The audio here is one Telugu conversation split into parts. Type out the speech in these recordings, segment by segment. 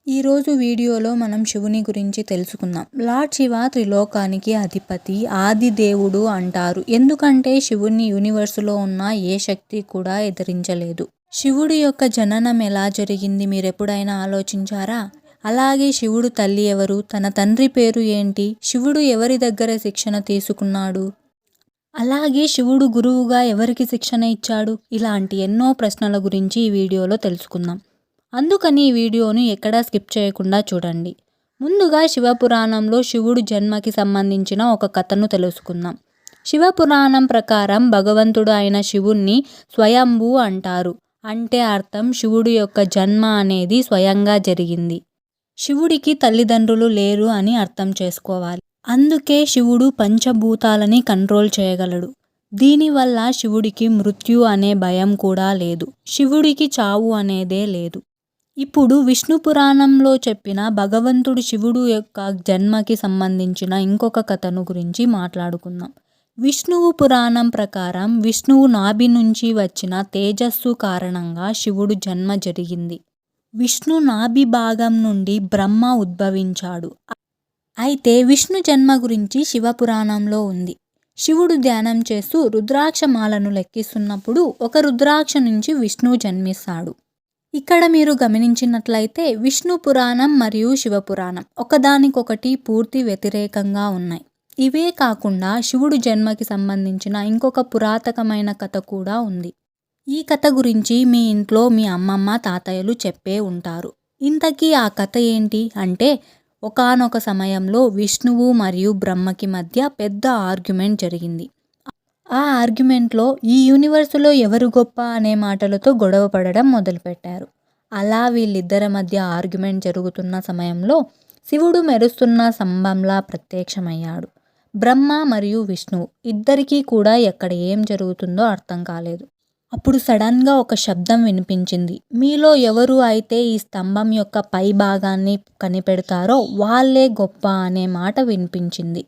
ఈరోజు వీడియోలో మనం శివుని గురించి తెలుసుకుందాం. లార్డ్ శివ త్రిలోకానికి అధిపతి, ఆది దేవుడు అంటారు. ఎందుకంటే శివుణ్ణి యూనివర్సులో ఉన్న ఏ శక్తి కూడా ఎదిరించలేదు. శివుడి యొక్క జననం ఎలా జరిగింది మీరెప్పుడైనా ఆలోచించారా? అలాగే శివుడు తల్లి ఎవరు? తన తండ్రి పేరు ఏంటి? శివుడు ఎవరి దగ్గర శిక్షణ తీసుకున్నాడు? అలాగే శివుడు గురువుగా ఎవరికి శిక్షణ ఇచ్చాడు? ఇలాంటి ఎన్నో ప్రశ్నల గురించి ఈ వీడియోలో తెలుసుకుందాం. అందుకని ఈ వీడియోను ఎక్కడా స్కిప్ చేయకుండా చూడండి. ముందుగా శివపురాణంలో శివుడు జన్మకి సంబంధించిన ఒక కథను తెలుసుకుందాం. శివపురాణం ప్రకారం భగవంతుడు అయిన శివుణ్ణి స్వయంభూ అంటారు. అంటే అర్థం శివుడి యొక్క జన్మ అనేది స్వయంగా జరిగింది. శివుడికి తల్లిదండ్రులు లేరు అని అర్థం చేసుకోవాలి. అందుకే శివుడు పంచభూతాలని కంట్రోల్ చేయగలడు. దీనివల్ల శివుడికి మృత్యు అనే భయం కూడా లేదు. శివుడికి చావు అనేదే లేదు. ఇప్పుడు విష్ణు పురాణంలో చెప్పిన భగవంతుడు శివుడు యొక్క జన్మకి సంబంధించిన ఇంకొక కథను గురించి మాట్లాడుకుందాం. విష్ణువు పురాణం ప్రకారం విష్ణువు నాభి నుంచి వచ్చిన తేజస్సు కారణంగా శివుడు జన్మ జరిగింది. విష్ణు నాభి భాగం నుండి బ్రహ్మ ఉద్భవించాడు. అయితే విష్ణు జన్మ గురించి శివపురాణంలో ఉంది. శివుడు ధ్యానం చేస్తూ రుద్రాక్షమాలను లెక్కిస్తున్నప్పుడు ఒక రుద్రాక్ష నుంచి విష్ణువు జన్మిస్తాడు. ఇక్కడ మీరు గమనించినట్లయితే విష్ణు పురాణం మరియు శివపురాణం ఒకదానికొకటి పూర్తి వ్యతిరేకంగా ఉన్నాయి. ఇవే కాకుండా శివుడు జన్మకి సంబంధించిన ఇంకొక పురాతకమైన కథ కూడా ఉంది. ఈ కథ గురించి మీ ఇంట్లో మీ అమ్మమ్మ తాతయ్యలు చెప్పే ఉంటారు. ఇంతకీ ఆ కథ ఏంటి అంటే, ఒకానొక సమయంలో విష్ణువు మరియు బ్రహ్మకి మధ్య పెద్ద ఆర్గ్యుమెంట్ జరిగింది. ఆ ఆర్గ్యుమెంట్లో ఈ యూనివర్సులో ఎవరు గొప్ప అనే మాటలతో గొడవ పడడం మొదలుపెట్టారు. అలా వీళ్ళిద్దరి మధ్య ఆర్గ్యుమెంట్ జరుగుతున్న సమయంలో శివుడు మెరుస్తున్న స్తంభంలా ప్రత్యక్షమయ్యాడు. బ్రహ్మ మరియు విష్ణువు ఇద్దరికీ కూడా ఎక్కడ ఏం జరుగుతుందో అర్థం కాలేదు. అప్పుడు సడన్గా ఒక శబ్దం వినిపించింది. మీలో ఎవరు అయితే ఈ స్తంభం యొక్క పై భాగాన్ని కనిపెడతారో వాళ్ళే గొప్ప అనే మాట వినిపించింది.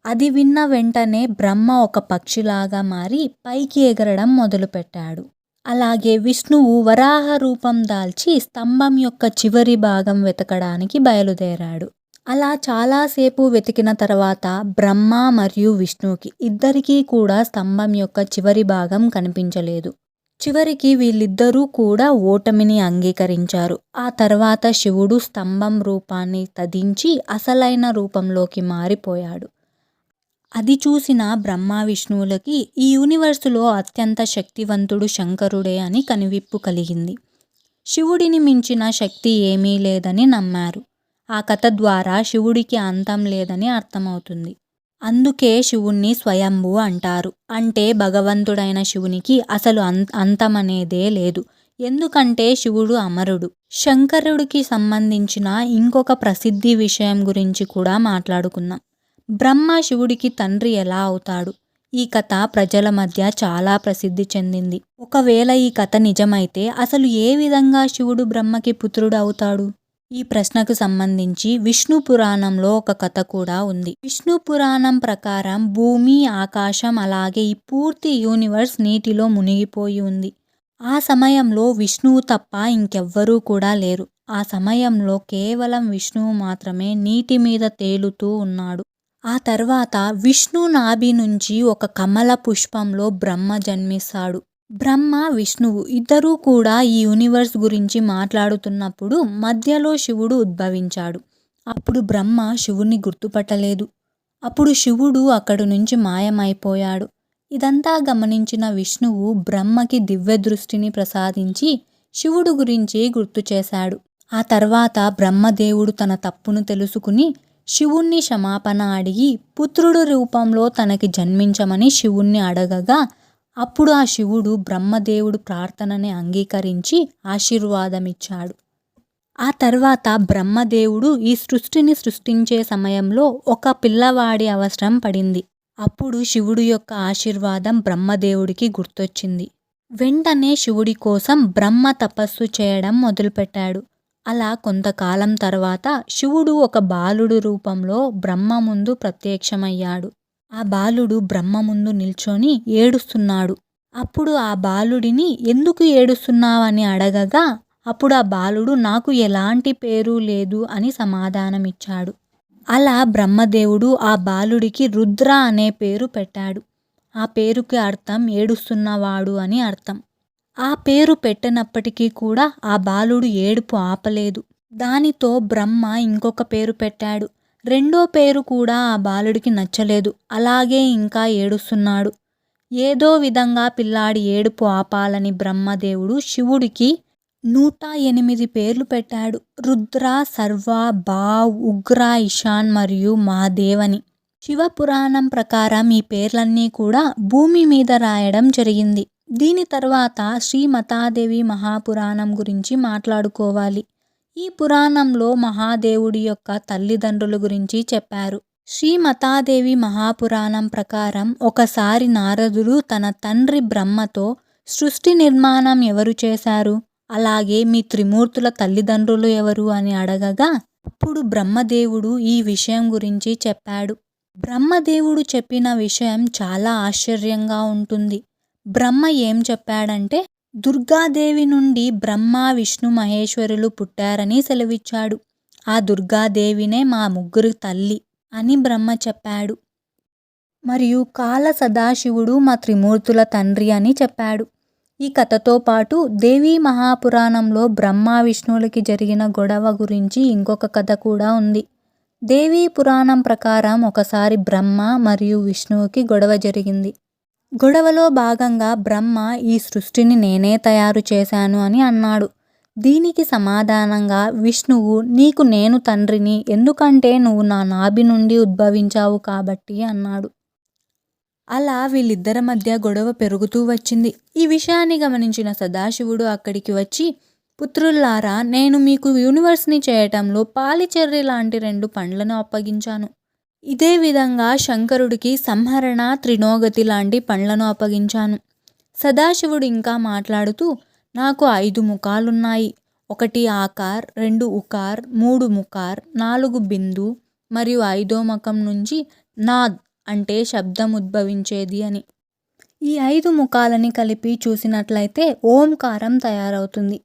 అది విన్న వెంటనే బ్రహ్మ ఒక పక్షిలాగా మారి పైకి ఎగరడం మొదలుపెట్టాడు. అలాగే విష్ణువు వరాహ రూపం దాల్చి స్తంభం యొక్క చివరి భాగం వెతకడానికి బయలుదేరాడు. అలా చాలాసేపు వెతికిన తర్వాత బ్రహ్మ మరియు విష్ణువుకి ఇద్దరికీ కూడా స్తంభం యొక్క చివరి భాగం కనిపించలేదు. చివరికి వీళ్ళిద్దరూ కూడా ఓటమిని అంగీకరించారు. ఆ తర్వాత శివుడు స్తంభం రూపాన్ని త్యజించి అసలైన రూపంలోకి మారిపోయాడు. అది చూసిన బ్రహ్మ విష్ణువులకి ఈ యూనివర్సులో అత్యంత శక్తివంతుడు శంకరుడే అని కనువిప్పు కలిగింది. శివుడిని మించిన శక్తి ఏమీ లేదని నమ్మారు. ఆ కథ ద్వారా శివుడికి అంతం లేదని అర్థమవుతుంది. అందుకే శివుణ్ణి స్వయంభూ అంటారు. అంటే భగవంతుడైన శివునికి అసలు అంతమనేదే లేదు. ఎందుకంటే శివుడు అమరుడు. శంకరుడికి సంబంధించిన ఇంకొక ప్రసిద్ధి విషయం గురించి కూడా మాట్లాడుకుందాం. బ్రహ్మ శివుడికి తండ్రి ఎలా అవుతాడు? ఈ కథ ప్రజల మధ్య చాలా ప్రసిద్ధి చెందింది. ఒకవేళ ఈ కథ నిజమైతే అసలు ఏ విధంగా శివుడు బ్రహ్మకి పుత్రుడు అవుతాడు? ఈ ప్రశ్నకు సంబంధించి విష్ణు పురాణంలో ఒక కథ కూడా ఉంది. విష్ణు పురాణం ప్రకారం భూమి, ఆకాశం అలాగే ఈ పూర్తి యూనివర్స్ నీటిలో మునిగిపోయి ఉంది. ఆ సమయంలో విష్ణువు తప్ప ఇంకెవ్వరూ కూడా లేరు. ఆ సమయంలో కేవలం విష్ణువు మాత్రమే నీటి మీద తేలుతూ ఉన్నాడు. ఆ తర్వాత విష్ణు నాభి నుంచి ఒక కమల పుష్పంలో బ్రహ్మ జన్మిస్తాడు. బ్రహ్మ, విష్ణువు ఇద్దరూ కూడా ఈ యూనివర్స్ గురించి మాట్లాడుతున్నప్పుడు మధ్యలో శివుడు ఉద్భవించాడు. అప్పుడు బ్రహ్మ శివుణ్ణి గుర్తుపట్టలేదు. అప్పుడు శివుడు అక్కడి నుంచి మాయమైపోయాడు. ఇదంతా గమనించిన విష్ణువు బ్రహ్మకి దివ్య దృష్టిని ప్రసాదించి శివుడు గురించి గుర్తు చేశాడు. ఆ తర్వాత బ్రహ్మదేవుడు తన తప్పును తెలుసుకుని శివుణ్ణి క్షమాపణ అడిగి పుత్రుడు రూపంలో తనకి జన్మించమని శివుణ్ణి అడగగా అప్పుడు ఆ శివుడు బ్రహ్మదేవుడు ప్రార్థనని అంగీకరించి ఆశీర్వాదమిచ్చాడు. ఆ తర్వాత బ్రహ్మదేవుడు ఈ సృష్టిని సృష్టించే సమయంలో ఒక పిల్లవాడి అవసరం పడింది. అప్పుడు శివుడు యొక్క ఆశీర్వాదం బ్రహ్మదేవుడికి గుర్తొచ్చింది. వెంటనే శివుడి కోసం బ్రహ్మ తపస్సు చేయడం మొదలుపెట్టాడు. అలా కొంతకాలం తర్వాత శివుడు ఒక బాలుడు రూపంలో బ్రహ్మ ముందు ప్రత్యక్షమయ్యాడు. ఆ బాలుడు బ్రహ్మ ముందు నిల్చొని ఏడుస్తున్నాడు. అప్పుడు ఆ బాలుడిని ఎందుకు ఏడుస్తున్నావని అడగగా అప్పుడు ఆ బాలుడు నాకు ఎలాంటి పేరు లేదు అని సమాధానమిచ్చాడు. అలా బ్రహ్మదేవుడు ఆ బాలుడికి రుద్ర అనే పేరు పెట్టాడు. ఆ పేరుకి అర్థం ఏడుస్తున్నవాడు అని అర్థం. ఆ పేరు పెట్టినప్పటికీ కూడా ఆ బాలుడు ఏడుపు ఆపలేదు. దానితో బ్రహ్మ ఇంకొక పేరు పెట్టాడు. రెండో పేరు కూడా ఆ బాలుడికి నచ్చలేదు. అలాగే ఇంకా ఏడుస్తున్నాడు. ఏదో విధంగా పిల్లాడి ఏడుపు ఆపాలని బ్రహ్మదేవుడు శివుడికి 108 పేర్లు పెట్టాడు. రుద్ర, సర్వ, భావ్, ఉగ్ర, ఈశాన్ మరియు మహాదేవ్ అని. శివపురాణం ప్రకారం ఈ పేర్లన్నీ కూడా భూమి మీద రాయడం జరిగింది. దీని తర్వాత శ్రీమతాదేవి మహాపురాణం గురించి మాట్లాడుకోవాలి. ఈ పురాణంలో మహాదేవుడి యొక్క తల్లిదండ్రుల గురించి చెప్పారు. శ్రీమతాదేవి మహాపురాణం ప్రకారం ఒకసారి నారదుడు తన తండ్రి బ్రహ్మతో సృష్టి నిర్మాణం ఎవరు చేశారు, అలాగే మీ త్రిమూర్తుల తల్లిదండ్రులు ఎవరు అని అడగగా అప్పుడు బ్రహ్మదేవుడు ఈ విషయం గురించి చెప్పాడు. బ్రహ్మదేవుడు చెప్పిన విషయం చాలా ఆశ్చర్యంగా ఉంటుంది. బ్రహ్మ ఏం చెప్పాడంటే దుర్గాదేవి నుండి బ్రహ్మ, విష్ణు, మహేశ్వరులు పుట్టారని సెలవిచ్చాడు. ఆ దుర్గాదేవినే మా ముగ్గురు తల్లి అని బ్రహ్మ చెప్పాడు. మరియు కాల సదాశివుడు మా త్రిమూర్తుల తండ్రి అని చెప్పాడు. ఈ కథతో పాటు దేవీ మహాపురాణంలో బ్రహ్మ విష్ణువులకి జరిగిన గొడవ గురించి ఇంకొక కథ కూడా ఉంది. దేవీ పురాణం ప్రకారం ఒకసారి బ్రహ్మ మరియు విష్ణువుకి గొడవ జరిగింది. గొడవలో భాగంగా బ్రహ్మ ఈ సృష్టిని నేనే తయారు చేశాను అని అన్నాడు. దీనికి సమాధానంగా విష్ణువు నీకు నేను తండ్రిని, ఎందుకంటే నువ్వు నా నాభి నుండి ఉద్భవించావు కాబట్టి అన్నాడు. అలా వీళ్ళిద్దరి మధ్య గొడవ పెరుగుతూ వచ్చింది. ఈ విషయాన్ని గమనించిన సదాశివుడు అక్కడికి వచ్చి పుత్రుల్లారా, నేను మీకు యూనివర్స్ని చేయటంలో పాలిచెర్రి లాంటి 2 పండ్లను అప్పగించాను. ఇదే విధంగా శంకరుడికి సంహరణ, త్రినోగతి లాంటి పండ్లను అప్పగించాను. సదాశివుడు ఇంకా మాట్లాడుతూ నాకు 5 ముఖాలున్నాయి. 1 ఆకార్, 2 ఉకార్, 3 ముకార్, 4 బిందు మరియు 5వ ముఖం నుంచి నాద్ అంటే శబ్దం ఉద్భవించేది అని. ఈ 5 ముఖాలని కలిపి చూసినట్లయితే ఓంకారం తయారవుతుంది.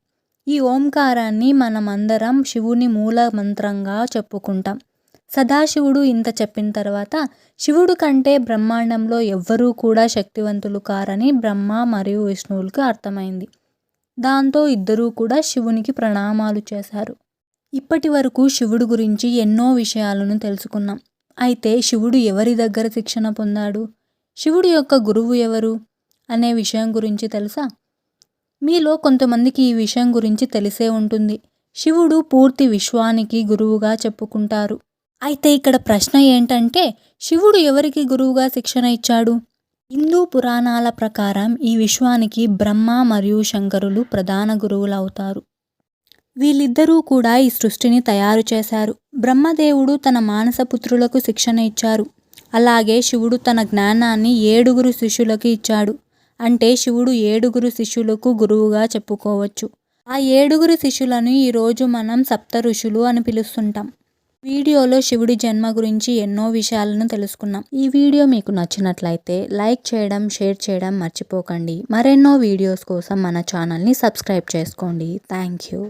ఈ ఓంకారాన్ని మనమందరం శివుని మూల మంత్రంగా చెప్పుకుంటాం. సదాశివుడు ఇంత చెప్పిన తర్వాత శివుడు కంటే బ్రహ్మాండంలో ఎవ్వరూ కూడా శక్తివంతులు కారని బ్రహ్మ మరియు విష్ణువులకు అర్థమైంది. దాంతో ఇద్దరూ కూడా శివునికి ప్రణామాలు చేశారు. ఇప్పటి వరకు శివుడు గురించి ఎన్నో విషయాలను తెలుసుకున్నాం. అయితే శివుడు ఎవరి దగ్గర శిక్షణ పొందాడు, శివుడి యొక్క గురువు ఎవరు అనే విషయం గురించి తెలుసా? మీలో కొంతమందికి ఈ విషయం గురించి తెలిసే ఉంటుంది. శివుడు పూర్తి విశ్వానికి గురువుగా చెప్పుకుంటారు. అయితే ఇక్కడ ప్రశ్న ఏంటంటే శివుడు ఎవరికి గురువుగా శిక్షణ ఇచ్చాడు? హిందూ పురాణాల ప్రకారం ఈ విశ్వానికి బ్రహ్మ మరియు శంకరులు ప్రధాన గురువులు అవుతారు. వీళ్ళిద్దరూ కూడా ఈ సృష్టిని తయారు చేశారు. బ్రహ్మదేవుడు తన మానసపుత్రులకు శిక్షణ ఇచ్చారు. అలాగే శివుడు తన జ్ఞానాన్ని 7 శిష్యులకు ఇచ్చాడు. అంటే శివుడు 7 శిష్యులకు గురువుగా చెప్పుకోవచ్చు. ఆ 7 శిష్యులను ఈరోజు మనం సప్త ఋషులు అని పిలుస్తుంటాం. వీడియోలో శివుడి జన్మ గురించి ఎన్నో విషయాలను తెలుసుకున్నాం. ఈ వీడియో మీకు నచ్చినట్లయితే లైక్ చేయడం, షేర్ చేయడం మర్చిపోకండి. మరెన్నో వీడియోస్ కోసం మన ఛానల్ని సబ్స్క్రైబ్ చేసుకోండి. Thank you.